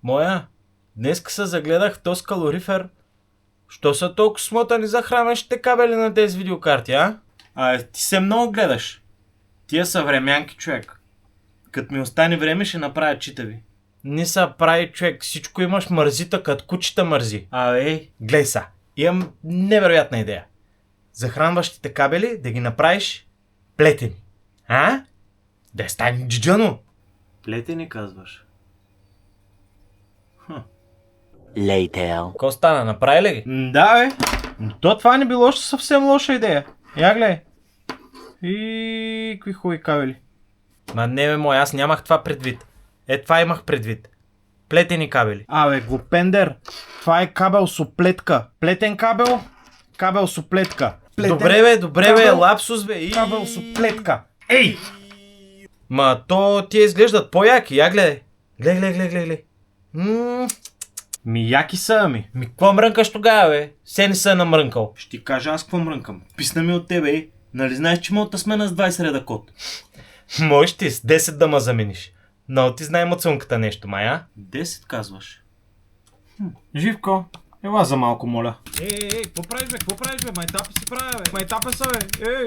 Моя, днеска се загледах в този калорифер. Що са толкова смотани захранващите кабели на тези видеокарти, а? Ти се много гледаш. Тия са времянки, човек. Като ми остане време, ще направя читави. Не са прави, човек. Всичко имаш мързита, като кучета мързи. Глей са. Имам невероятна идея. Захранващите кабели да ги направиш плетени. А? Да стане джиджано. Плетени казваш. Later. Ко стана, направи ли ги? Да, бе. Това не било още съвсем лоша идея. Я гледай. И какви хубави кабели. Не бе мой, аз нямах това предвид. Това имах предвид. Плетени кабели. Глупендер. Това е кабел с оплетка. Плетен кабел, кабел с оплетка. Добре бе, лапсус бе. Кабел с оплетка. Ей! То ти изглеждат по-яки, я гледай. Гледай. Яки са. Какво мрънкаш тогава, бе? Все не са намрънкал. Ще ти кажа аз какво мрънкам. Писна ми от тебе, Нали знаеш, че мога да смена с 20 реда код? Можеш ти с 10 да ме замениш. Но ти знае мацунката нещо, мая. 10 казваш. Живко, ела за малко, моля. Какво правиш, бе? Майтапи си правя, бе. Майтапа са, бе.